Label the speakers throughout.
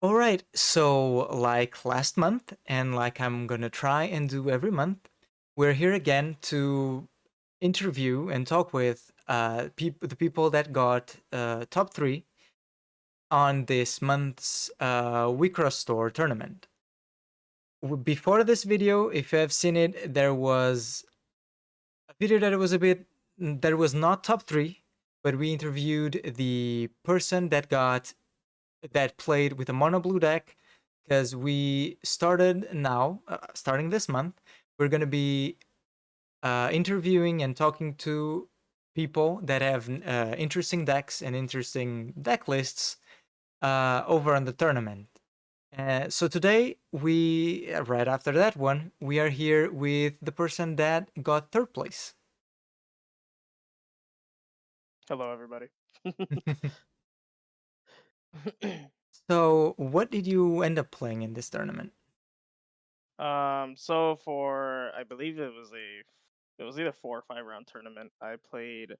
Speaker 1: All right, so like last month, and like I'm gonna try and do every month, we're here again to interview and talk with the people that got top three on this month's Wixosstore tournament. Before this video, if you have seen it, there was a video that was that was not top three, but we interviewed the person that played with a mono blue deck because we started now, starting this month, we're going to be interviewing and talking to people that have interesting decks and interesting deck lists over on the tournament. So today, right after that one, we are here with the person that got third place.
Speaker 2: Hello, everybody.
Speaker 1: So, what did you end up playing in this tournament?
Speaker 2: So for I believe it was either 4 or 5 round tournament. I played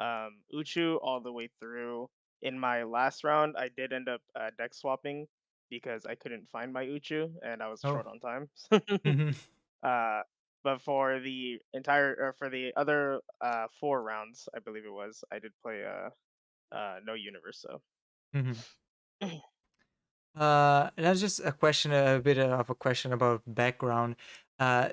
Speaker 2: Uchu all the way through. In my last round, I did end up deck swapping because I couldn't find my Uchu and I was
Speaker 1: Oh,
Speaker 2: short on time.
Speaker 1: hmm
Speaker 2: uh, but for the entire or for the other 4 rounds, I believe it was, I did play no universe. So
Speaker 1: hmm That's just a question, a bit of a question about background. Uh,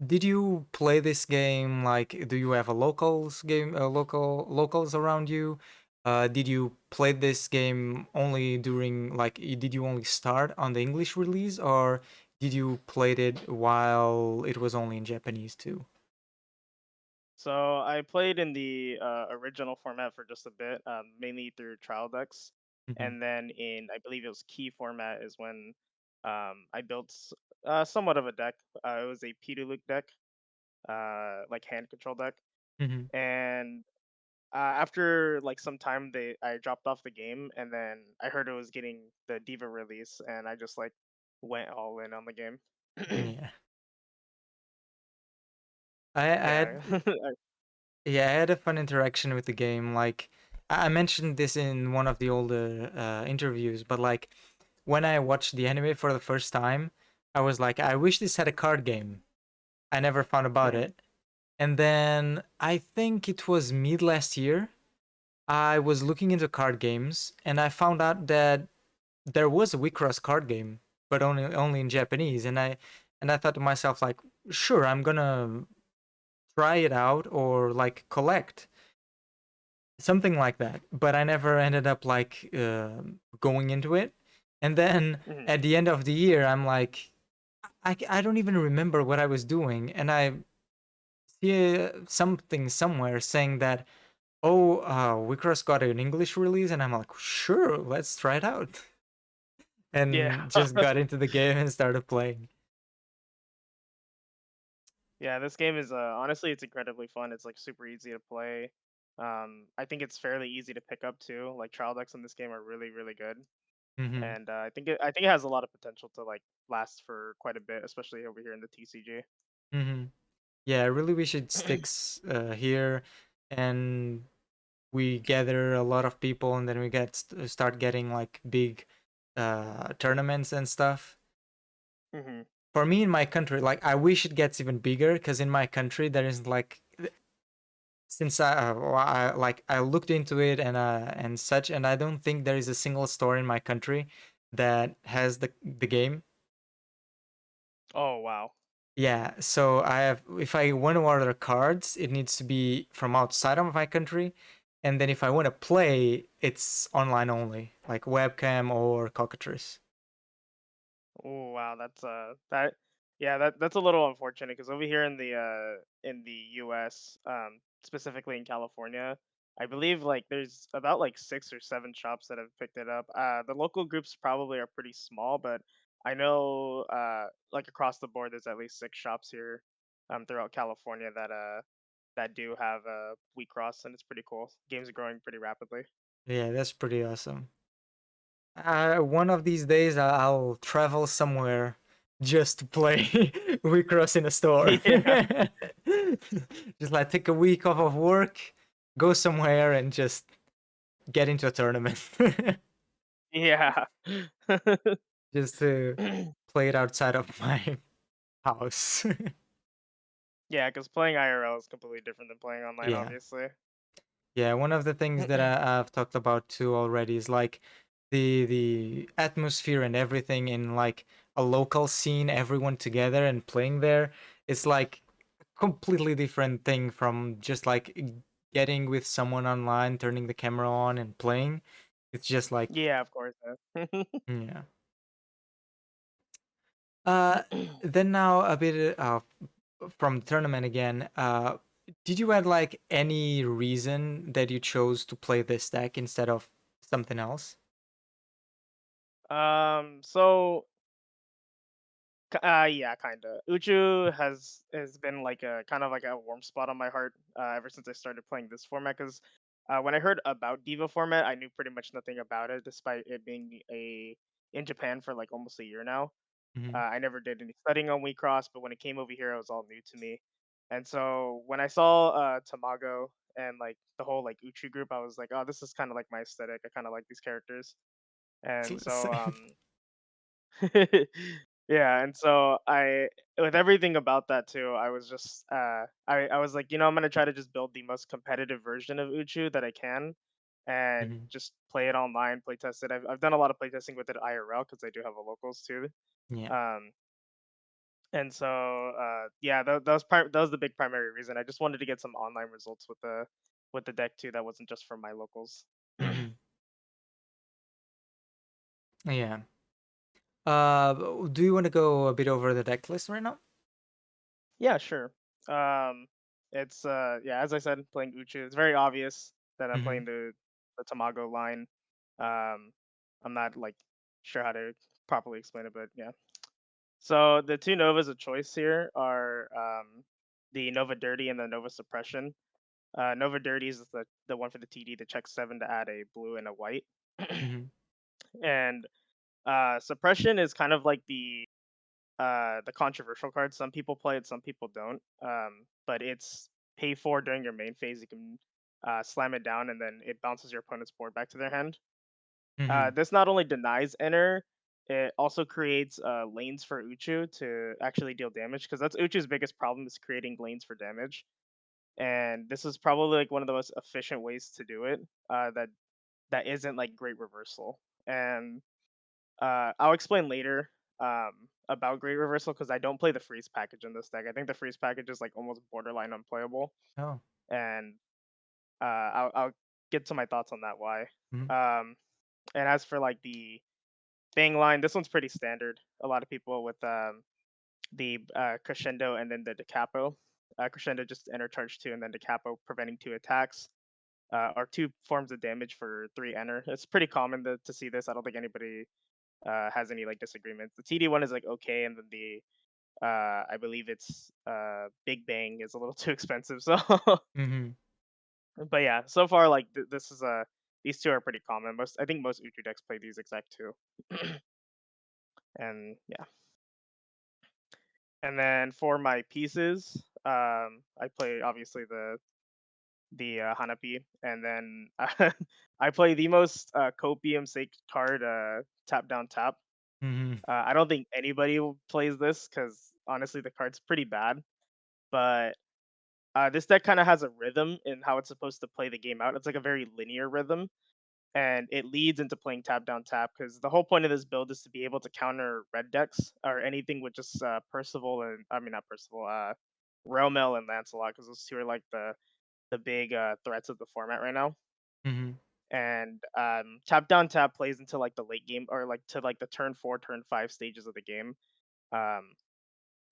Speaker 1: did you play this game like? Do you have a locals game, locals around you? Did you play this game only during Did you only start on the English release, or did you played it while it was only in Japanese too?
Speaker 2: I played in the original format for just a bit, mainly through trial decks,
Speaker 1: hmm
Speaker 2: and then in I believe it was key format is when I built somewhat of a deck. It was a Luke deck, like hand control deck,
Speaker 1: hmm
Speaker 2: and after like some time, they I dropped off the game, and then I heard it was getting the Diva release, and I just like went all in on the game.
Speaker 1: Yeah, I
Speaker 2: Yeah.
Speaker 1: had Yeah, I had a fun interaction with the game. Like, I mentioned this in one of the older interviews, but like when I watched the anime for the first time, I was like, I wish this had a card game. I never found about
Speaker 2: Mhm.
Speaker 1: it. And then I think it was mid last year, I was looking into card games and I found out that there was a Wicross card game, but only in Japanese. And I thought to myself like, sure, I'm gonna try it out or like collect something like that, but I never ended up going into it. And then
Speaker 2: Mhm.
Speaker 1: at the end of the year I'm like, I don't even remember what I was doing, and I see something somewhere saying that, oh, Wicross got an English release, and I'm like, sure, let's try it out.
Speaker 2: Yeah.
Speaker 1: And just got into the game and started playing.
Speaker 2: Yeah, this game is honestly it's incredibly fun. It's like super easy to play. I think it's fairly easy to pick up too. Like trial decks in this game are really really good,
Speaker 1: hmm
Speaker 2: and I think it has a lot of potential to like last for quite a bit, especially over here in the TCG.
Speaker 1: hmm Yeah, I really wish it sticks here, and we gather a lot of people, and then we start getting like big tournaments and stuff.
Speaker 2: Hmm.
Speaker 1: For me in my country, like I wish it gets even bigger, because in my country there is like, since I looked into it and such, and I don't think there is a single store in my country that has the game.
Speaker 2: Oh wow.
Speaker 1: Yeah, so I have, if I want to order cards, it needs to be from outside of my country, and then if I want to play, it's online only, like webcam or cockatrice.
Speaker 2: Oh wow. That yeah that's a little unfortunate because over here in the U.S. Specifically in California. I believe like there's about like 6 or 7 shops that have picked it up. The local groups probably are pretty small, but I know like across the board there's at least 6 shops here throughout California that do have wheat cross, and it's pretty cool. Games are growing pretty rapidly.
Speaker 1: Yeah, that's pretty awesome. One of these days, I'll travel somewhere just to play Wicross in a store.
Speaker 2: Yeah.
Speaker 1: Just like take a week off of work, go somewhere and just get into a tournament.
Speaker 2: Yeah.
Speaker 1: just to play it outside of my house.
Speaker 2: Yeah, because playing IRL is completely different than playing online,
Speaker 1: Yeah.
Speaker 2: obviously.
Speaker 1: Yeah, one of the things that I've talked about too already is like the atmosphere and everything in like a local scene, everyone together and playing there. It's like a completely different thing from just like getting with someone online, turning the camera on and playing. It's just like
Speaker 2: Yeah, of course.
Speaker 1: yeah. Uh, then now a bit from the tournament again. Did you had like any reason that you chose to play this deck instead of something else?
Speaker 2: So yeah, kinda. Uchu has been like a kind of like a warm spot on my heart ever since I started playing this format. Because when I heard about Diva format, I knew pretty much nothing about it, despite it being a in Japan for like almost a year now.
Speaker 1: Hmm.
Speaker 2: I never did any studying on Wecross, but when it came over here, it was all new to me. And so when I saw Tamago and like the whole like Uchu group, I was like, oh, this is kind of like my aesthetic. I kind of like these characters. And so
Speaker 1: Same.
Speaker 2: yeah, and so I with everything about that too, I was just I was like, I'm gonna try to just build the most competitive version of Uchu that I can and
Speaker 1: Hmm.
Speaker 2: just play it online, play test it. I've done a lot of play testing with it IRL because I do have a locals too.
Speaker 1: Yeah.
Speaker 2: Um and so yeah, that was the big primary reason. I just wanted to get some online results with the deck too that wasn't just for my locals.
Speaker 1: Hmm. Yeah. Do you want to go a bit over the deck list right now?
Speaker 2: Yeah, sure. Um, it's yeah, as I said, playing Uchu. It's very obvious that I'm
Speaker 1: Hmm.
Speaker 2: playing the Tamago line. Um, I'm not like sure how to properly explain it, but yeah. So the two Novas of choice here are the Nova Dirty and the Nova Suppression. Nova Dirty is the one for the TD that checks 7 to add a blue and a white,
Speaker 1: Hmm.
Speaker 2: and Suppression is kind of like the controversial card. Some people play it, some people don't. But it's pay for during your main phase. You can slam it down, and then it bounces your opponent's board back to their hand.
Speaker 1: Hmm.
Speaker 2: This not only denies enter, it also creates lanes for Uchu to actually deal damage. Because that's Uchu's biggest problem is creating lanes for damage. And this is probably like one of the most efficient ways to do it. That isn't like great reversal. And I'll explain later about Great Reversal because I don't play the freeze package in this deck. I think the freeze package is like almost borderline unplayable,
Speaker 1: Oh.
Speaker 2: and I'll get to my thoughts on that why.
Speaker 1: Hmm.
Speaker 2: Um, and as for like the Bang line, this one's pretty standard. A lot of people with the Crescendo and then the Decapo. Crescendo just enter charge 2 and then Decapo preventing 2 attacks. Or 2 forms of damage for 3 enter. It's pretty common to see this. I don't think anybody has any like disagreements. The TD one is like okay, and then the I believe it's Big Bang is a little too expensive. So,
Speaker 1: Hmm.
Speaker 2: but yeah, so far like this is these two are pretty common. I think most Uchu decks play these exact two, and yeah. And then for my pieces, I play obviously the Hanapi, and then I play the most copium sake card, tap down tap.
Speaker 1: Hmm.
Speaker 2: I don't think anybody plays this because honestly, the card's pretty bad. But this deck kind of has a rhythm in how it's supposed to play the game out. It's like a very linear rhythm, and it leads into playing tap down tap because the whole point of this build is to be able to counter red decks or anything with just Percival and I mean not Percival, Railmail and Lancelot because those two are like the big threats of the format right now.
Speaker 1: Hmm.
Speaker 2: And tap down tap plays into like the late game or like to like the turn 4, turn 5 stages of the game. Um,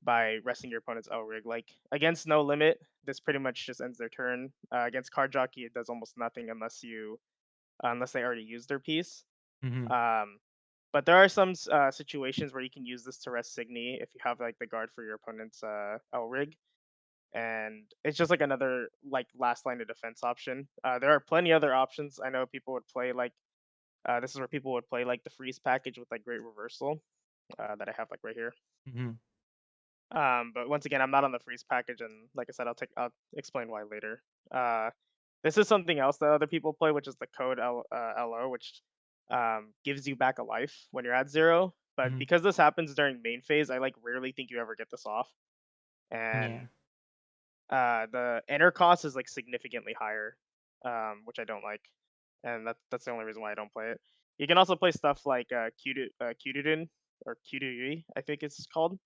Speaker 2: by resting your opponent's L rig. Like against No Limit, this pretty much just ends their turn. Against Card Jockey, it does almost nothing unless they already used their piece.
Speaker 1: Hmm.
Speaker 2: Um, but there are some situations where you can use this to rest Signy if you have like the guard for your opponent's L rig, and it's just like another like last line of defense option. There are plenty other options. I know people would play like this is where people would play like the freeze package with like Great Reversal that I have like right here.
Speaker 1: Hmm.
Speaker 2: But once again, I'm not on the freeze package, and like I said, I'll explain why later. Uh, this is something else that other people play, which is the code LO, which gives you back a life when you're at 0. But
Speaker 1: Hmm.
Speaker 2: because this happens during main phase, I like rarely think you ever get this off. And
Speaker 1: Yeah.
Speaker 2: the enter cost is like significantly higher, which I don't like, and that's the only reason why I don't play it. You can also play stuff like Kyudin or Kyudui, I think it's called,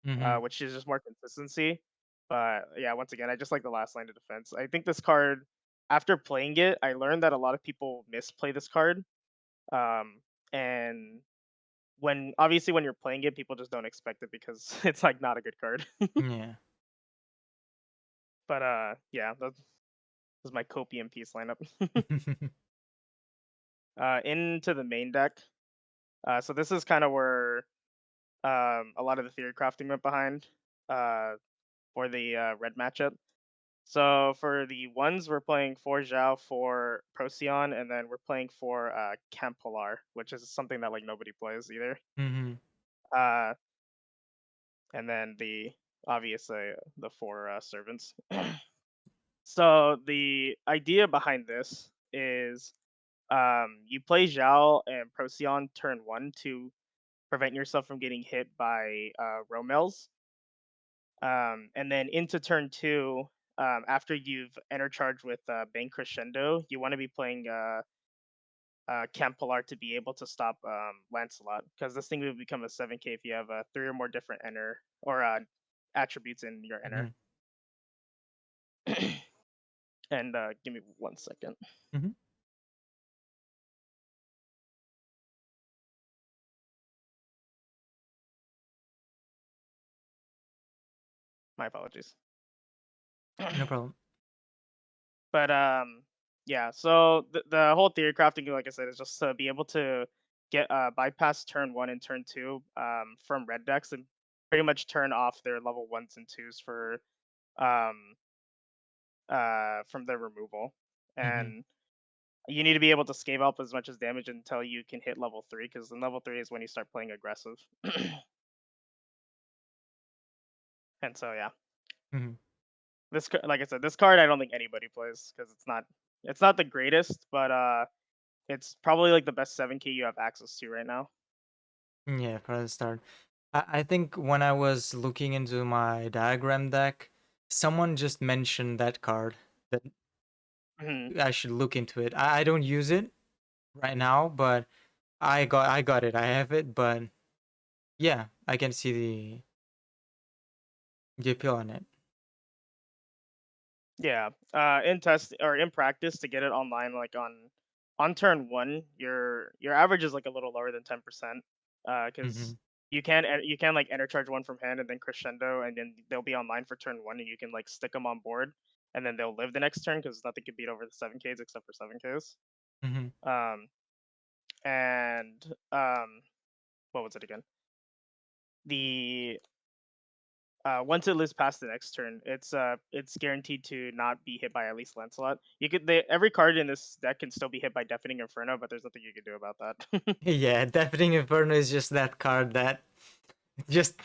Speaker 1: Hmm.
Speaker 2: which is just more consistency. But yeah, once again, I just like the last line of defense. I think this card, after playing it, I learned that a lot of people misplay this card. Um, and when obviously when you're playing it, people just don't expect it because it's like not a good card.
Speaker 1: Yeah.
Speaker 2: But yeah, that's my copium piece lineup. Into the main deck. So this is kind of where a lot of the theory crafting went behind uh, for the red matchup. So for the ones, we're playing for Zhao, for Procyon, and then we're playing for Camp Polar, which is something that like nobody plays either.
Speaker 1: Hmm.
Speaker 2: Uh, and then the obviously the four servants. So the idea behind this is you play Zhao and Procyon turn 1 to prevent yourself from getting hit by Romels. And then into turn 2, after you've enter charge with Bang Crescendo, you want to be playing Camp Polar to be able to stop Lancelot, because this thing will become a 7k if you have 3 or more different enter or attributes in your enter.
Speaker 1: Hmm.
Speaker 2: And give me 1 second.
Speaker 1: Hmm.
Speaker 2: My apologies.
Speaker 1: No problem.
Speaker 2: But yeah. So the whole theory crafting, like I said, is just to be able to get bypass turn 1 and turn 2 from red decks and pretty much turn off their level 1s and 2s for um from their removal.
Speaker 1: Hmm.
Speaker 2: And you need to be able to scale up as much as damage until you can hit level 3, because in level 3 is when you start playing aggressive. And so yeah,
Speaker 1: Hmm.
Speaker 2: like I said, this card I don't think anybody plays because it's not the greatest, but it's probably like the best 7k you have access to right now.
Speaker 1: Yeah, for the start. I think when I was looking into my diagram deck, someone just mentioned that card that
Speaker 2: Mhm.
Speaker 1: I should look into it. I don't use it right now, but I got it. I have it, but yeah, I can see the appeal on it.
Speaker 2: Yeah. In test or in practice to get it online, like on turn 1, your average is like a little lower than 10%.
Speaker 1: Hmm.
Speaker 2: Because you can like enter charge 1 from hand and then crescendo, and then they'll be online for turn 1, and you can like stick them on board, and then they'll live the next turn because nothing can beat over the 7Ks except for 7Ks.
Speaker 1: Hmm.
Speaker 2: Um, and what was it again? The once it lives past the next turn, it's guaranteed to not be hit by at least Lancelot. Every card in this deck can still be hit by Deafening Inferno, but there's nothing you can do about that.
Speaker 1: Yeah, Deafening Inferno is just that card that just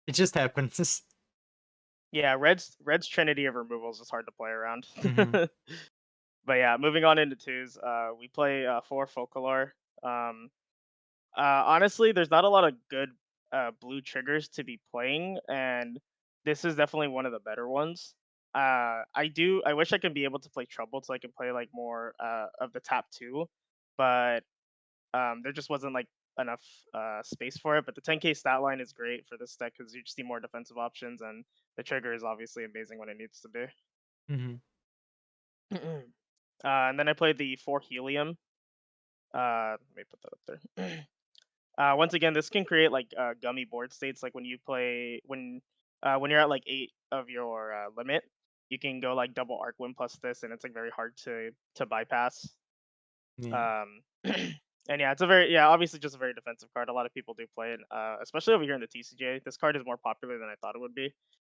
Speaker 1: it just happens.
Speaker 2: Yeah, Red's Trinity of removals is hard to play around.
Speaker 1: Hmm.
Speaker 2: But yeah, moving on into twos, we play four Folklore. Um, Honestly, there's not a lot of good blue triggers to be playing, and this is definitely one of the better ones. I wish I could be able to play Troubled so I can play like more of the top two, but there just wasn't like enough space for it. But the 10k stat line is great for this deck because you just need more defensive options, and the trigger is obviously amazing when it needs to be.
Speaker 1: Hmm.
Speaker 2: And then I played the four Helium. Let me put that up there. Once again, this can create like gummy board states. Like when you're at like 8 of your limit, you can go like double arc win plus this, and it's like very hard to bypass.
Speaker 1: Yeah.
Speaker 2: Um, and yeah, it's a very yeah obviously just a very defensive card. A lot of people do play it, especially over here in the TCJ. This card is more popular than I thought it would be,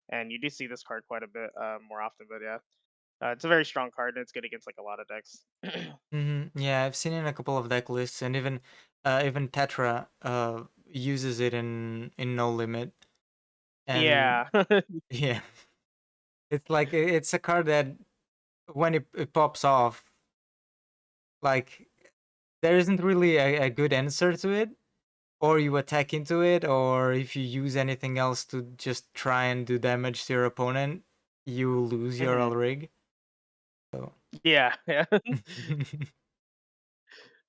Speaker 2: and you do see this card quite a bit more often. But yeah, it's a very strong card, and it's good against like a lot of decks.
Speaker 1: Hmm. Yeah, I've seen it in a couple of deck lists, and even Tetra uses it in No Limit, and
Speaker 2: Yeah.
Speaker 1: yeah, it's like it's a card that when it pops off, like there isn't really a good answer to it. Or you attack into it, or if you use anything else to just try and do damage to your opponent, you lose your
Speaker 2: Hmm.
Speaker 1: Ulrig. So.
Speaker 2: Yeah, yeah.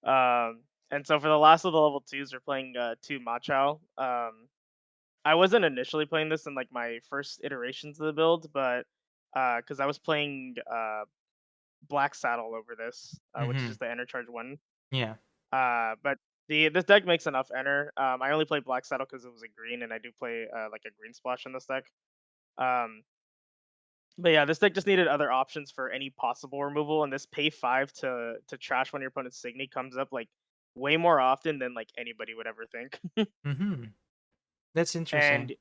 Speaker 2: And so for the last of the level twos, we're playing two Machao. I wasn't initially playing this in like my first iterations of the build, but because I was playing Black Saddle over this, which is
Speaker 1: Hmm.
Speaker 2: just the Enter Charge one.
Speaker 1: Yeah.
Speaker 2: But this deck makes enough Enter. I only played Black Saddle because it was a green, and I do play like a green splash in this deck. Um, but yeah, this deck just needed other options for any possible removal, and this pay 5 to trash one of your opponent's Signy comes up like way more often than like anybody would ever think.
Speaker 1: Hmm. That's
Speaker 2: And
Speaker 1: interesting.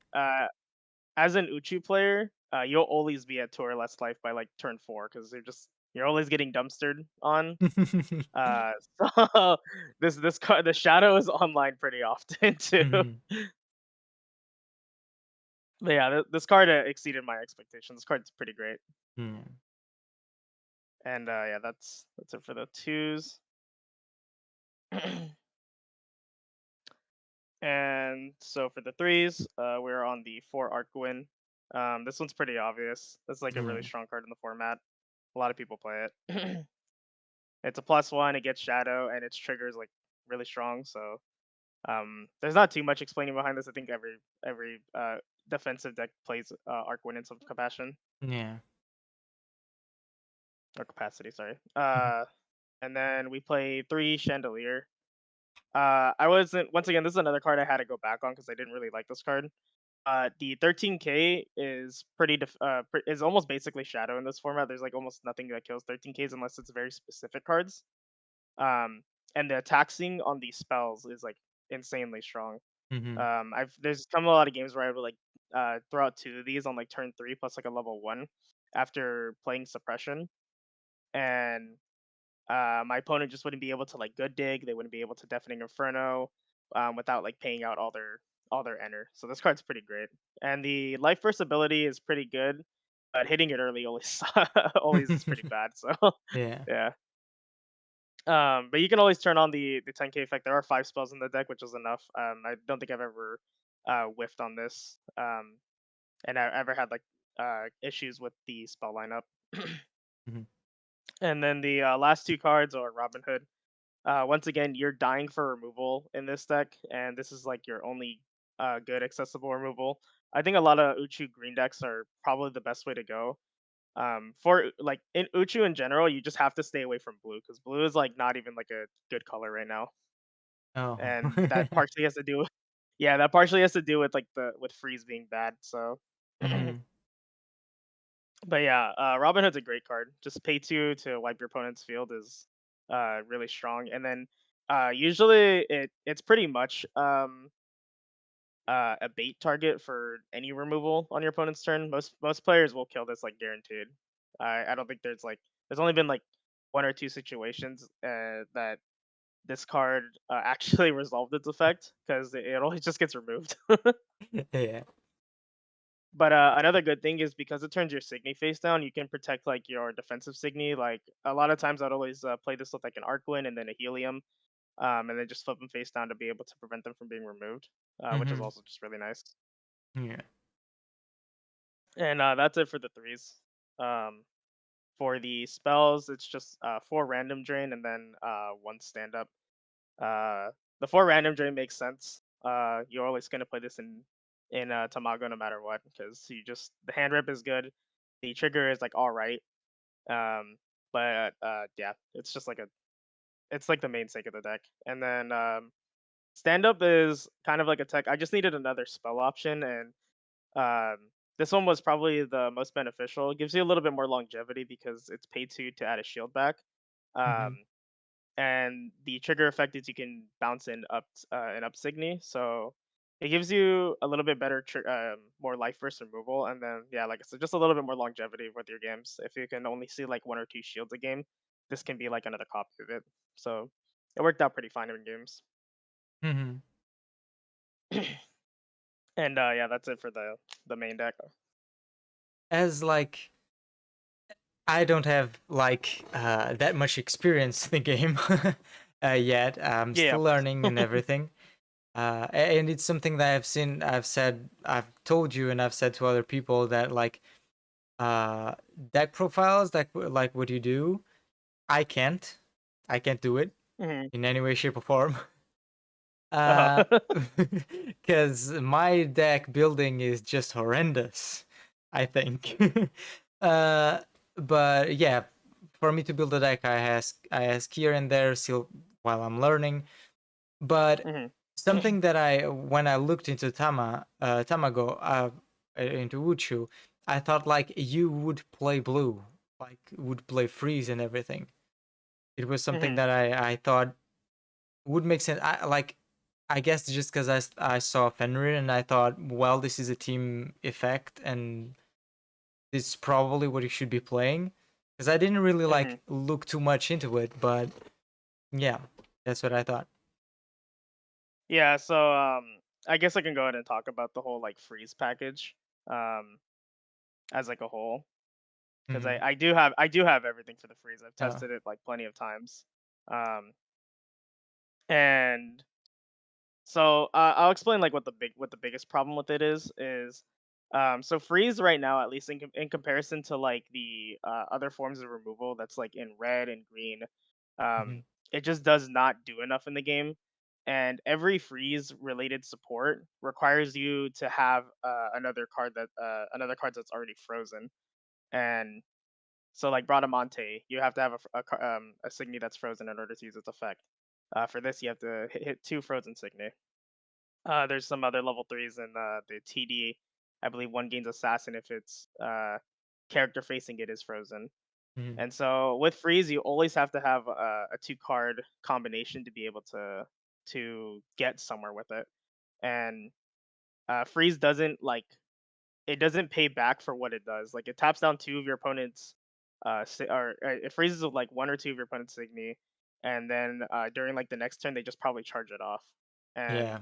Speaker 2: as an Uchu player, you'll always be at 2 or less life by like turn 4 because you're always getting dumpstered on. Uh, so this card, the shadow is online pretty often too.
Speaker 1: Hmm.
Speaker 2: But yeah, this card exceeded my expectations. This card's pretty great.
Speaker 1: Yeah.
Speaker 2: And yeah, that's it for the twos. And so for the threes, we're on the 4 Arcwin. This one's pretty obvious. It's like a really
Speaker 1: Yeah.
Speaker 2: strong card in the format. A lot of people play it. It's a +1. It gets shadow, and its trigger is like really strong. So there's not too much explaining behind this. I think every defensive deck plays Arcwin in some compassion
Speaker 1: Yeah.
Speaker 2: or capacity. Sorry.
Speaker 1: Mhm.
Speaker 2: And then we play 3 Chandelier. I wasn't once again. This is another card I had to go back on because I didn't really like this card. The 13K is is almost basically shadow in this format. There's like almost nothing that kills 13Ks unless it's very specific cards. Um, and the taxing on these spells is like insanely strong.
Speaker 1: Mhm.
Speaker 2: I've there's come a lot of games where I would like throw out 2 of these on like turn 3 plus like a level 1 after playing suppression, and my opponent just wouldn't be able to like good dig. They wouldn't be able to deafening inferno without like paying out all their enter. So this card's pretty great, and the life burst ability is pretty good, but hitting it early always always is pretty bad. So
Speaker 1: Yeah.
Speaker 2: yeah. But you can always turn on the 10K effect. There are 5 spells in the deck, which is enough. I don't think I've ever whiffed on this, and I ever had like issues with the spell lineup.
Speaker 1: Mhm.
Speaker 2: And then the last 2 cards are Robin Hood. Once again, you're dying for removal in this deck, and this is like your only good accessible removal. I think a lot of Uchu green decks are probably the best way to go. For like in Uchu in general, you just have to stay away from blue because blue is like not even like a good color right now,
Speaker 1: Oh.
Speaker 2: and that partially has to do, yeah, that partially has to do with like the with freeze being bad. So,
Speaker 1: Mhm.
Speaker 2: but yeah, Robin Hood's a great card. Just pay 2 to wipe your opponent's field is really strong, and then usually it's pretty much a bait target for any removal on your opponent's turn. Most players will kill this like guaranteed. I don't think there's only been like 1 or 2 situations that this card actually resolved its effect because it always just gets removed.
Speaker 1: Yeah.
Speaker 2: But another good thing is because it turns your Signy face down, you can protect like your defensive Signy. Like a lot of times, I'd always play this with like an Arcwin and then a Helium, and then just flip them face down to be able to prevent them from being removed, which is
Speaker 1: Mhm.
Speaker 2: also just really nice.
Speaker 1: Yeah.
Speaker 2: And that's it for the threes. Um, for the spells, it's just 4 random drain and then 1 stand up. Uh, the 4 random drain makes sense. You're always gonna play this in Tamago no matter what because you just the hand rip is good. The trigger is like all right. Um, but yeah, it's like the main sake of the deck. And then stand up is kind of like a tech. I just needed another spell option, and this one was probably the most beneficial. It gives you a little bit more longevity because it's pay 2 to add a shield back.
Speaker 1: Mhm.
Speaker 2: Um, and the trigger effect is you can bounce in up Signy, so it gives you a little bit better, more life burst removal, and then yeah, like I said, just a little bit more longevity with your games. If you can only see like 1 or 2 shields a game, this can be like another copy of it. So it worked out pretty fine in games.
Speaker 1: Mhm.
Speaker 2: And yeah, that's it for the main deck.
Speaker 1: As like I don't have like that much experience in the game. yet. I'm
Speaker 2: Yeah,
Speaker 1: still
Speaker 2: of course.
Speaker 1: learning and everything. And it's something that I've seen, I've said, I've told you, and I've said to other people that like uh deck profiles, like what you do, I can't, I can't do it
Speaker 2: Mhm.
Speaker 1: in any way, shape, or form.
Speaker 2: Uh-huh.
Speaker 1: Uh, because my deck building is just horrendous, I think. uh, but yeah, for me to build a deck, I ask here and there still while I'm learning. But
Speaker 2: Mhm.
Speaker 1: something that I when I looked into Tamago, into Uchu, I thought like you would play blue, like would play freeze and everything. It was something
Speaker 2: Mhm.
Speaker 1: that I thought would make sense. I guess just because I saw Fenrir and I thought, well, this is a team effect and this is probably what you should be playing. Because I didn't really
Speaker 2: Mhm.
Speaker 1: like look too much into it, but yeah, that's what I thought.
Speaker 2: Yeah, so, I guess I can go ahead and talk about the whole, like, freeze package, um, as, like, a whole, 'cause
Speaker 1: Mm-hmm.
Speaker 2: I do have everything for the freeze. I've
Speaker 1: Oh.
Speaker 2: tested it, like, plenty of times. Um, and so, I'll explain, like, what the biggest problem with it is, so freeze right now, at least in comparison to, like, the, other forms of removal that's, like, in red and green,
Speaker 1: Mm-hmm.
Speaker 2: it just does not do enough in the game, and every freeze related support requires you to have, another card that's already frozen, and so, like, Bradamante, you have to have a Signy that's frozen in order to use its effect. For this, you have to hit 2 frozen Signy. There's some other level 3s in, the TD. I believe one gains Assassin if its, character facing it is frozen.
Speaker 1: Mm-hmm.
Speaker 2: And so with freeze, you always have to have a 2 card combination to be able to get somewhere with it. And freeze doesn't like it doesn't pay back for what it does. Like it taps down 2 of your opponent's it freezes with like 1 or 2 of your opponent's Signy, and then during like the next turn they just probably charge it off. And
Speaker 1: Yeah.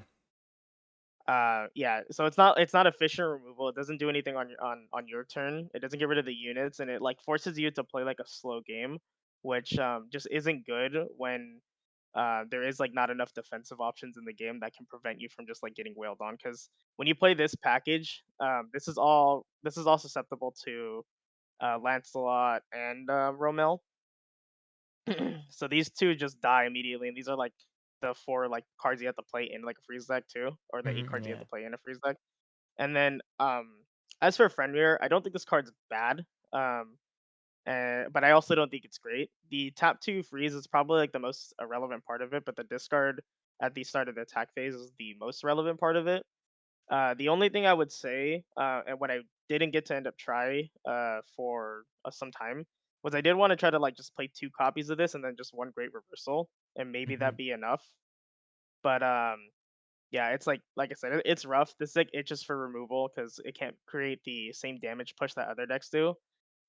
Speaker 2: yeah, so it's not efficient removal. It doesn't do anything on your turn. It doesn't get rid of the units, and it like forces you to play like a slow game, which just isn't good when there is like not enough defensive options in the game that can prevent you from just like getting wailed on. Because when you play this package, this is all susceptible to Lancelot and Romel. So these two just die immediately, and these are like the 4 like cards you have to play in like a freeze deck too, or the 8
Speaker 1: Mm-hmm.
Speaker 2: cards you have
Speaker 1: Yeah.
Speaker 2: to play in a freeze deck. And then, as for Fenrir, I don't think this card's bad, but I also don't think it's great. The tap 2 freeze is probably, like, the most irrelevant part of it, but the discard at the start of the attack phase is the most relevant part of it. The only thing I would say, and what I didn't get to end up try, for, some time, was I did wanna try to, like, just play 2 copies of this and then just 1 great reversal, and maybe
Speaker 1: Mm-hmm.
Speaker 2: that be enough. But, yeah, it's like I said, it's rough. This deck itches for removal because it can't create the same damage push that other decks do,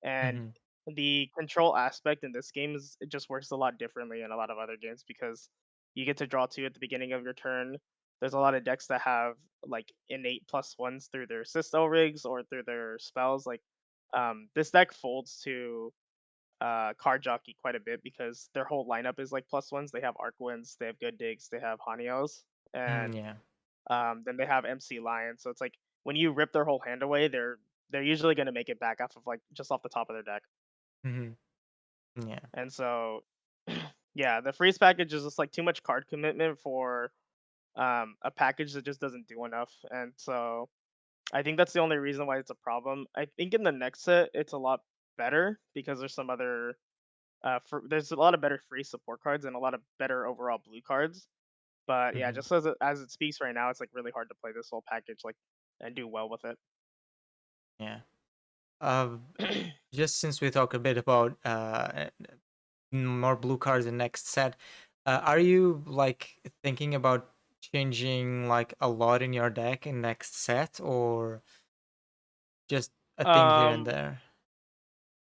Speaker 2: and
Speaker 1: Mm-hmm.
Speaker 2: the control aspect in this game is it just works a lot differently in a lot of other games because you get to draw 2 at the beginning of your turn. There's a lot of decks that have, like, innate +1s through their Sisto rigs or through their spells, like, this deck folds to, Card Jockey quite a bit because their whole lineup is, like, +1s. They have Arcwinds, they have Good Digs, they have Hanios,
Speaker 1: Mm,
Speaker 2: and
Speaker 1: yeah.
Speaker 2: then they have MC Lion, so it's like when you rip their whole hand away, they're usually gonna make it back off of like just off the top of their deck.
Speaker 1: Mm-hmm. Yeah.
Speaker 2: And so yeah, the freeze package is just like too much card commitment for a package that just doesn't do enough. And so I think that's the only reason why it's a problem. I think in the next set it's a lot better because there's some other there's a lot of better free support cards and a lot of better overall blue cards. But yeah,
Speaker 1: Mm-hmm.
Speaker 2: just as it speaks right now, it's like really hard to play this whole package like and do well with
Speaker 1: Yeah. Uh,
Speaker 2: it.
Speaker 1: just since we talk a bit about more blue cards in next set, are you like thinking about changing like a lot in your deck in next set, or just a thing here and
Speaker 2: um,
Speaker 1: there?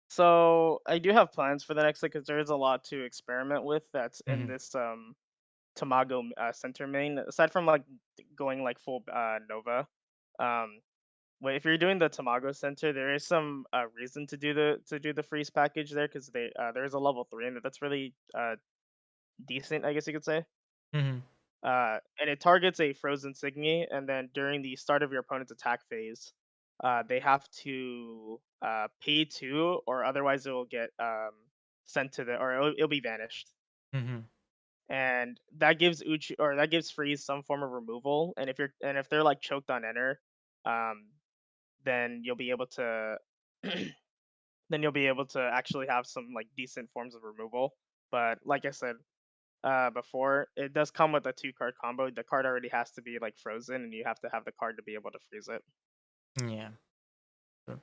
Speaker 2: so I do have plans for the next set because there is a lot to experiment with that's in
Speaker 1: Mm-hmm.
Speaker 2: this Tamago center main. Aside from like going like full Nova, um, well, if you're doing the Tamago Center, there is some reason to do the freeze package there because there is a level 3 in it that's really decent, I guess you could say.
Speaker 1: Mm-hmm.
Speaker 2: And it targets a frozen Signy, and then during the start of your opponent's attack phase, they have to pay two, or otherwise it will get sent to the, or it'll be vanished.
Speaker 1: Mm-hmm.
Speaker 2: And that gives Uchu, or that gives Freeze some form of removal. And if they're like choked on enter, um, then you'll be able to then you'll be able to actually have some like decent forms of removal. But like I said before, it does come with a two card combo. The card already has to be like frozen, and you have to have the card to be able to freeze it.
Speaker 1: Yeah. Sure.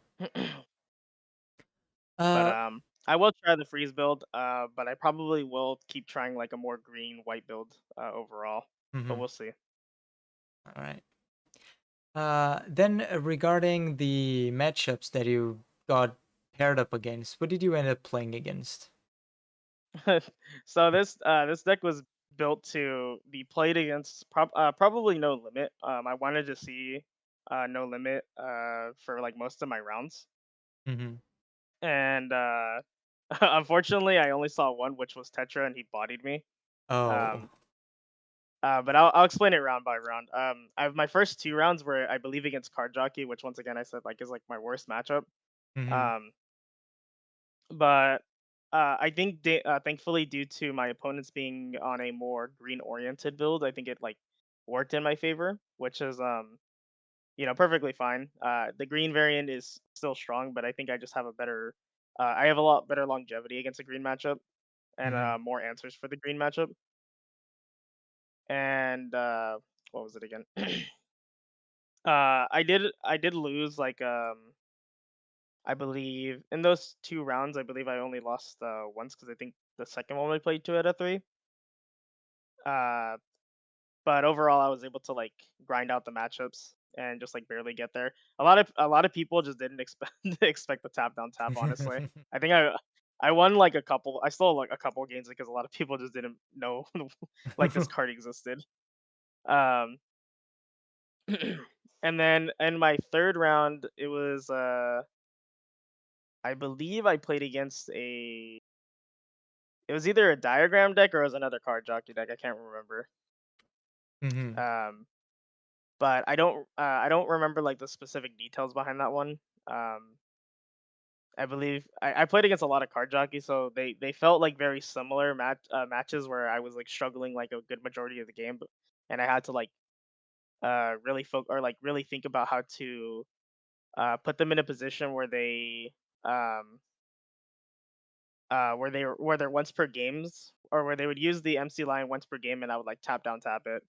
Speaker 2: But
Speaker 1: Uh.
Speaker 2: I will try the freeze build. But I probably will keep trying like a more green white build overall. But
Speaker 1: Mm-hmm.
Speaker 2: we'll see.
Speaker 1: All right. Then regarding the matchups that you got paired up against, what did you end up playing against?
Speaker 2: So this deck was built to be played against probably no limit. I wanted to see no limit for like most of my rounds,
Speaker 1: Mm-hmm.
Speaker 2: and unfortunately, I only saw one, which was Tetra, and he bodied me.
Speaker 1: Oh.
Speaker 2: Um, but I'll explain it round by round. I have my first two rounds were, I believe, against Card Jockey, which once again I said like is like my worst matchup.
Speaker 1: Mm-hmm.
Speaker 2: Um, but I think thankfully, due to my opponents being on a more green oriented build, I think it like worked in my favor, which is perfectly fine. The green variant is still strong, but I think I just have a better I have a lot better longevity against a green matchup, and
Speaker 1: Mm-hmm.
Speaker 2: more answers for the green matchup. And what was it again? I did lose like I believe in those two rounds. I believe I only lost once because I think the second one we played 2 out of 3. Uh, but overall, I was able to like grind out the matchups and just like barely get there. A lot of people just didn't expect expect the tap down tap. Honestly, I think I won like a couple. I stole like a couple games because a lot of people just didn't know like this card existed. Um, and then in my third round, it was I believe I played against a. It was either a diagram deck or it was another card jockey deck. I can't remember.
Speaker 1: Mm-hmm.
Speaker 2: Um, but I don't remember like the specific details behind that one. Um, I believe I played against a lot of card jockeys, so they felt like very similar matches where I was like struggling like a good majority of the game, and I had to like really or like really think about how to put them in a position where they um where they're once per games, or where they would use the MC line once per game, and I would like tap down tap it.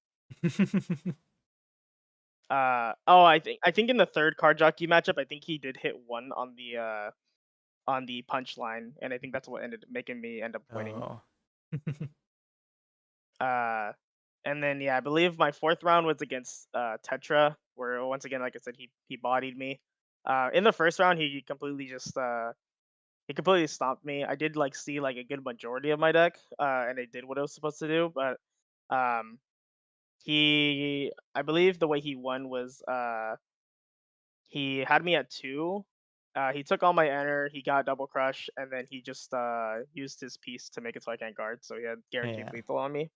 Speaker 2: Oh, I think in the third card jockey matchup, I think he did hit one on the punch line, and I think that's what ended making me end up winning.
Speaker 1: Oh.
Speaker 2: Uh, and then yeah, I believe my fourth round was against Tetra, where once again, like I said, he bodied me. In the first round, he completely stomped me. I did like see like a good majority of my deck, and it did what it was supposed to do, but um, I believe the way he won was he had me at two. He took all my enter, he got double crush, and then he just used his piece to make it so I can't guard. So he had guaranteed
Speaker 1: Yeah.
Speaker 2: lethal on me,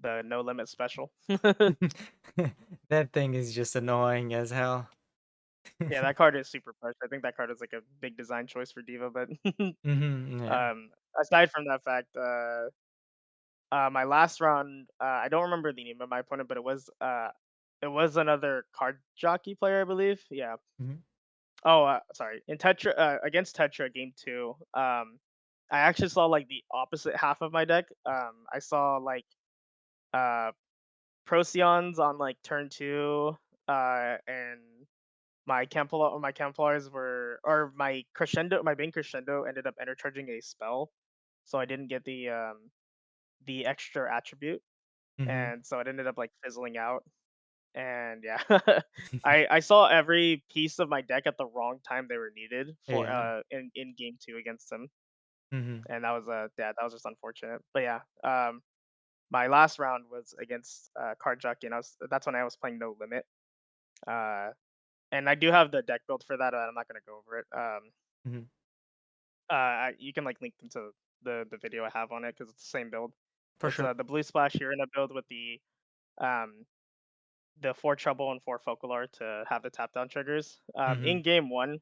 Speaker 2: the no limit special.
Speaker 1: That thing is just annoying as hell.
Speaker 2: Yeah, that card is super push. I think that card is like a big design choice for Diva, but
Speaker 1: Mm-hmm. Yeah.
Speaker 2: aside from that fact, my last round, I don't remember the name of my opponent, but it was another card jockey player, I believe. Yeah.
Speaker 1: Mm-hmm.
Speaker 2: Oh, sorry. In Tetra, against Tetra game two, I actually saw like the opposite half of my deck. I saw like uh Procyon on like turn two, and my Templars were, or my Bane Crescendo ended up enter charging a spell, so I didn't get the extra attribute,
Speaker 1: Mm-hmm.
Speaker 2: and so it ended up like fizzling out. And yeah, I saw every piece of my deck at the wrong time they were needed for
Speaker 1: Yeah.
Speaker 2: in game two against him,
Speaker 1: Mm-hmm.
Speaker 2: and that was just unfortunate. But yeah, my last round was against Card Jockey, and that's when I was playing No Limit. Uh, and I do have the deck build for that. I'm not gonna go over it.
Speaker 1: Mm-hmm.
Speaker 2: You can like link them to the video I have on it because it's the same build.
Speaker 1: for
Speaker 2: It's
Speaker 1: sure.
Speaker 2: the blue splash. You're in a build with um the 4 trouble and 4 folklore to have the tap down triggers.
Speaker 1: Mm-hmm.
Speaker 2: In game 1,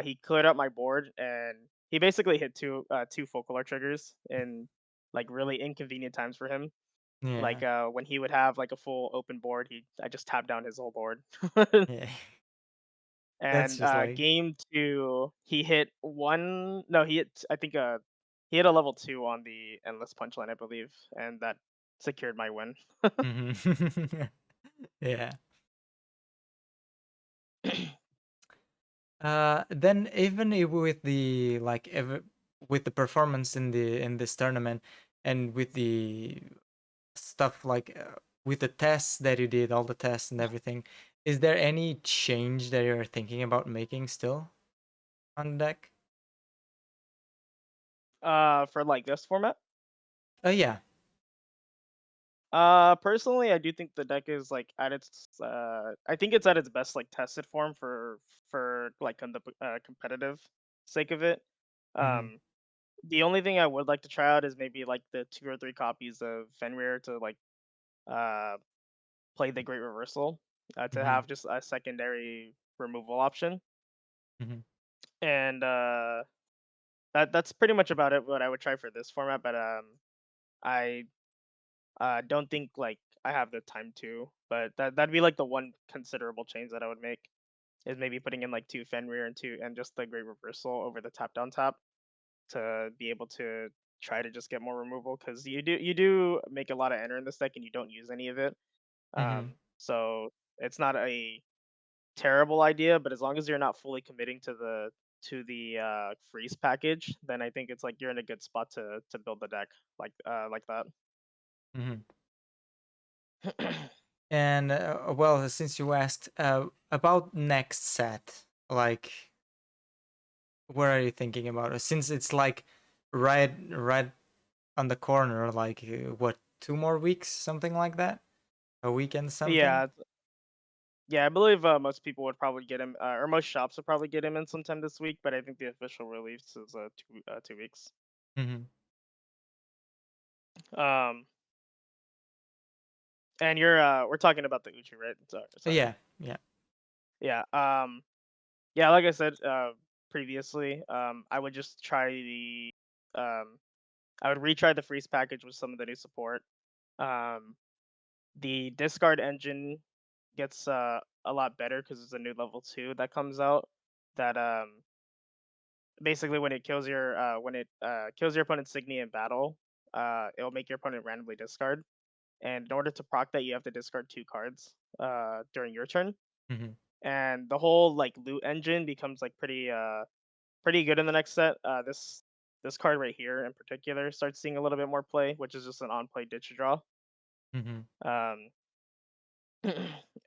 Speaker 2: he cleared up my board and he basically hit 2 folklore triggers in like really inconvenient times for him. Like
Speaker 1: Yeah.
Speaker 2: when he would have like a full open board, I just tapped down his whole board.
Speaker 1: Yeah. That's
Speaker 2: And
Speaker 1: just like.
Speaker 2: game 2, he hit one. No, he hit. I think he hit a level 2 on the endless punchline, I believe, and that secured my win.
Speaker 1: Mm-hmm. Yeah. Then even with the like with the performance in this tournament and with the stuff like with the tests that you did, all the tests and everything, is there any change that you're thinking about making still on the deck?
Speaker 2: For like this format.
Speaker 1: Oh yeah.
Speaker 2: Personally, I do think the deck is like at its. I think it's at its best like tested form for like the competitive sake of it.
Speaker 1: Mm-hmm.
Speaker 2: Um, the only thing I would like to try out is maybe like the 2 or 3 copies of Fenrir to like uh play the Great Reversal, to
Speaker 1: Mm-hmm.
Speaker 2: have just a secondary removal option,
Speaker 1: Mm-hmm.
Speaker 2: and that's pretty much about it. What I would try for this format, but I don't think like I have the time to, but that'd be like the one considerable change that I would make is maybe putting in like 2 Fenrir and just the Great Reversal over the tap down tap to be able to try to just get more removal because you do make a lot of enter in this deck and you don't use any of it.
Speaker 1: Mm-hmm.
Speaker 2: So it's not a terrible idea, but as long as you're not fully committing to the freeze package, then I think it's like you're in a good spot to build the deck like that.
Speaker 1: Mm-hmm. And well, since you asked about next set, like what are you thinking about? Since it's like right on the corner, like what, 2 more weeks, something like that, a weekend something.
Speaker 2: Yeah, yeah, I believe most people would probably get him, or most shops would probably get him in sometime this week. But I think the official release is 2 weeks.
Speaker 1: Mm-hmm.
Speaker 2: Um, and we're talking about the Uchu, right? Sorry.
Speaker 1: Yeah, yeah.
Speaker 2: Yeah. Yeah. Like I said previously, I would just try um, I would retry the freeze package with some of the new support. Um, the discard engine gets a lot better because it's a new level 2 that comes out. That basically when it kills your opponent's Signy in battle, it'll make your opponent randomly discard. And in order to proc that, you have to discard 2 cards during your turn.
Speaker 1: Mm-hmm.
Speaker 2: And the whole like loot engine becomes like pretty good in the next set. This card right here in particular starts seeing a little bit more play, which is just an on play ditch draw.
Speaker 1: Mm-hmm.
Speaker 2: Um,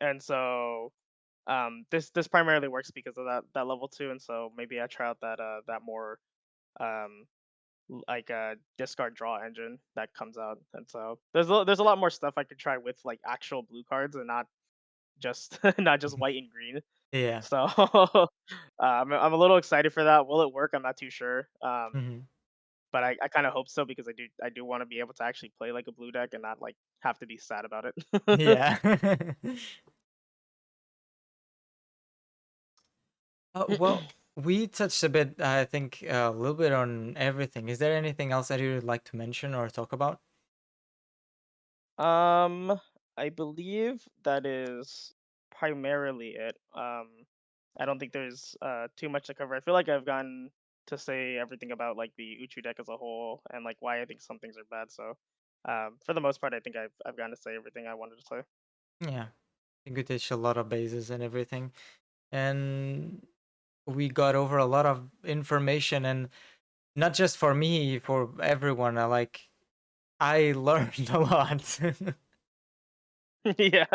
Speaker 2: and so this primarily works because of that level 2, and so maybe I try out that more um like a discard draw engine that comes out, and so there's a lot more stuff I could try with like actual blue cards and not just not just white and green.
Speaker 1: Yeah.
Speaker 2: So I'm a little excited for that. Will it work? I'm not too sure.
Speaker 1: Mm-hmm.
Speaker 2: But I kind of hope so because I do want to be able to actually play like a blue deck and not like have to be sad about it.
Speaker 1: Yeah. Well, we touched a bit, I think, a little bit on everything. Is there anything else that you would like to mention or talk about?
Speaker 2: Um, I believe that is primarily it. I don't think there's too much to cover. I feel like I've gotten to say everything about like the Uchu deck as a whole and like why I think some things are bad. So, for the most part, I think I've gotten to say everything I wanted to say.
Speaker 1: Yeah, I think we touched a lot of bases and everything, and we got over a lot of information, and not just for me, for everyone. I learned a lot.
Speaker 2: Yeah.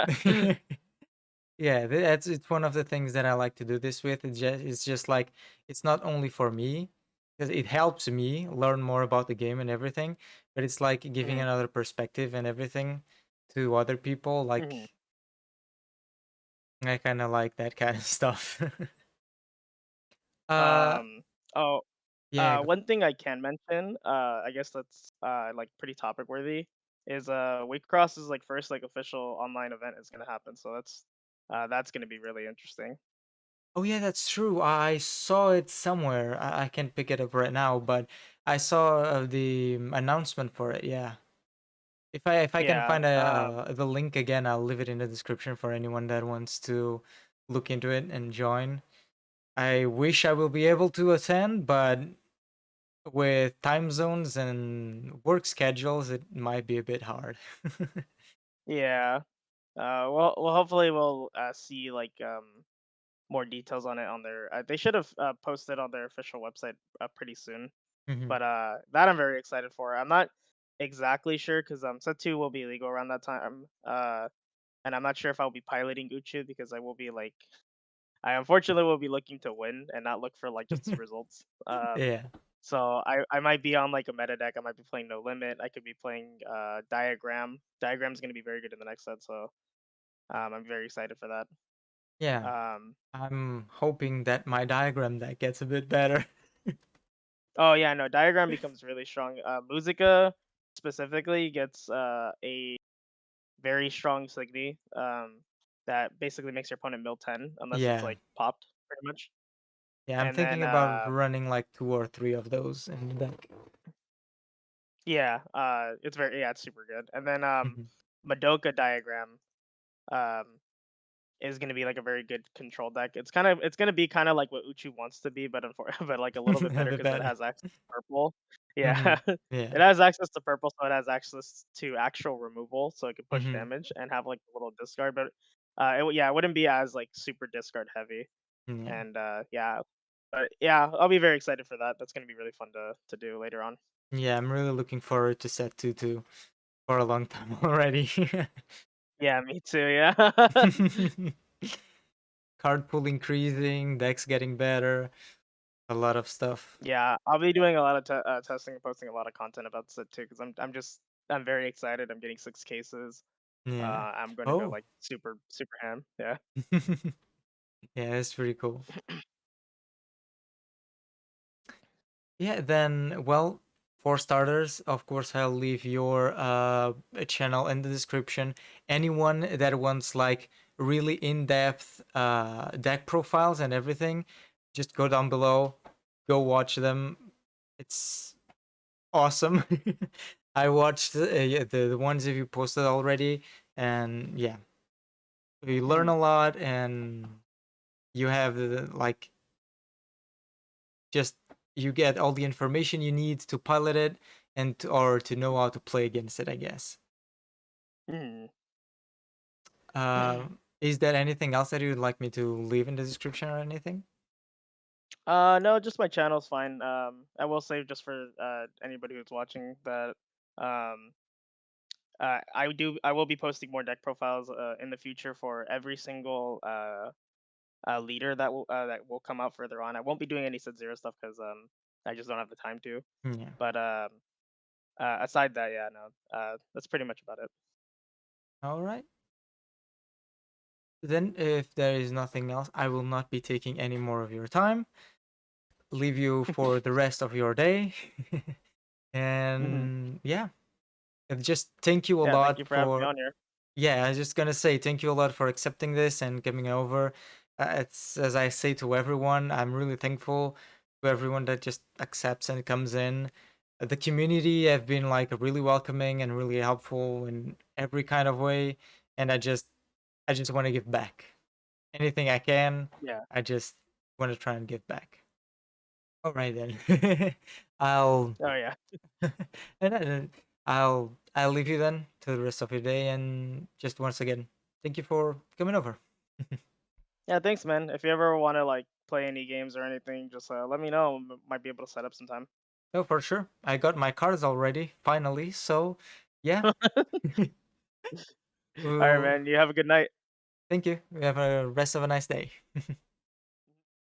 Speaker 1: Yeah, that's it's one of the things that I like to do this with. It's just like it's not only for me because it helps me learn more about the game and everything, but it's like giving
Speaker 2: hmm
Speaker 1: another perspective and everything to other people. Like
Speaker 2: hmm
Speaker 1: I kind of like that kind of stuff. uh,
Speaker 2: Um. Oh.
Speaker 1: Yeah.
Speaker 2: One thing I can mention, I guess that's like pretty topic worthy, is Waycross's like first like official online event is gonna happen. So that's gonna be really interesting.
Speaker 1: Oh yeah, that's true. I saw it somewhere. I can't pick it up right now, but I saw the announcement for it. Yeah. If I can
Speaker 2: Yeah.
Speaker 1: find the link again, I'll leave it in the description for anyone that wants to look into it and join. I wish I will be able to attend, but with time zones and work schedules, it might be a bit hard.
Speaker 2: Yeah. Well, hopefully we'll see like more details on it on their. They should have posted on their official website pretty soon.
Speaker 1: Mhm.
Speaker 2: But that I'm very excited for. I'm not exactly sure because Set 2 will be legal around that time. And I'm not sure if I'll be piloting Uchu because I will be like I unfortunately will be looking to win and not look for like just results.
Speaker 1: Yeah.
Speaker 2: So I might be on like a meta deck. I might be playing No Limit. I could be playing Diagram. Diagram's gonna be very good in the next set. So I'm very excited for that.
Speaker 1: Yeah.
Speaker 2: Um,
Speaker 1: I'm hoping that my diagram that gets a bit better.
Speaker 2: oh yeah, no, Diagram becomes really strong. Musica specifically gets a very strong Signy that basically makes your opponent mill 10 unless it's
Speaker 1: Yeah.
Speaker 2: like popped pretty much.
Speaker 1: Yeah, I'm
Speaker 2: And then
Speaker 1: thinking about running like 2 or 3 of those in the deck.
Speaker 2: yeah, it's very yeah, it's super good. And then
Speaker 1: Mhm.
Speaker 2: Madoka Diagram um is gonna be like a very good control deck. It's gonna be kind of like what Uchu wants to be, but but like a little bit
Speaker 1: A
Speaker 2: better
Speaker 1: bit
Speaker 2: because it
Speaker 1: better.
Speaker 2: has access to purple.
Speaker 1: Hmm.
Speaker 2: Yeah, it
Speaker 1: Yeah.
Speaker 2: has access to purple, so it has access to actual removal, so it can push
Speaker 1: Hmm.
Speaker 2: damage and have like a little discard. But yeah, it wouldn't be as like super discard heavy.
Speaker 1: Yeah.
Speaker 2: And yeah, but yeah, I'll be very excited for that. That's gonna be really fun to do later on.
Speaker 1: Yeah, I'm really looking forward to set 2 too for a long time already.
Speaker 2: Yeah, me too. Yeah.
Speaker 1: Card pool increasing, decks getting better, a lot of stuff.
Speaker 2: Yeah, I'll be doing a lot of testing and posting a lot of content about this too because I'm very excited. I'm getting 6 cases.
Speaker 1: Yeah.
Speaker 2: I'm gonna go
Speaker 1: Oh.
Speaker 2: like super ham. Yeah.
Speaker 1: Yeah, it's pretty cool. Yeah, then, well, for starters, of course, I'll leave your channel in the description. Anyone that wants like really in-depth deck profiles and everything, just go down below, go watch them. It's awesome. I watched yeah, the ones that you posted already, and yeah, you learn
Speaker 2: Mhm.
Speaker 1: a lot, and you have like just you get all the information you need to pilot it and or to know how to play against it, I guess.
Speaker 2: Mhm.
Speaker 1: Is there anything else that you'd like me to leave in the description or anything?
Speaker 2: No, just my channel's fine. I will say just for anybody who's watching that um I will be posting more deck profiles in the future for every single leader that will come out further on. I won't be doing any Set Zero stuff because I just don't have the time to.
Speaker 1: Yeah.
Speaker 2: But aside that, yeah, no, that's pretty much about it.
Speaker 1: All right. Then, if there is nothing else, I will not be taking any more of your time. Leave you for the rest of your day.
Speaker 2: Hmm.
Speaker 1: And yeah, and just thank you a
Speaker 2: Yeah, thank
Speaker 1: lot
Speaker 2: you for having me
Speaker 1: for.
Speaker 2: on here.
Speaker 1: Yeah, I was just gonna say thank you a lot for accepting this and coming over. It's as I say to everyone, I'm really thankful to everyone that just accepts and comes in. The community have been like really welcoming and really helpful in every kind of way, and I just want to give back. Anything I can,
Speaker 2: Yeah.
Speaker 1: I just want to try and give back. All right then. I'll
Speaker 2: Oh yeah.
Speaker 1: and I'll leave you then to the rest of your day and just once again, thank you for coming over.
Speaker 2: Yeah, thanks, man. If you ever want to like play any games or anything, just let me know. Might be able to set up sometime.
Speaker 1: Oh, for sure. I got my cards already, finally. So, yeah.
Speaker 2: All right,
Speaker 1: Well,
Speaker 2: man. You have a good night.
Speaker 1: thank you. We have a rest of a nice day.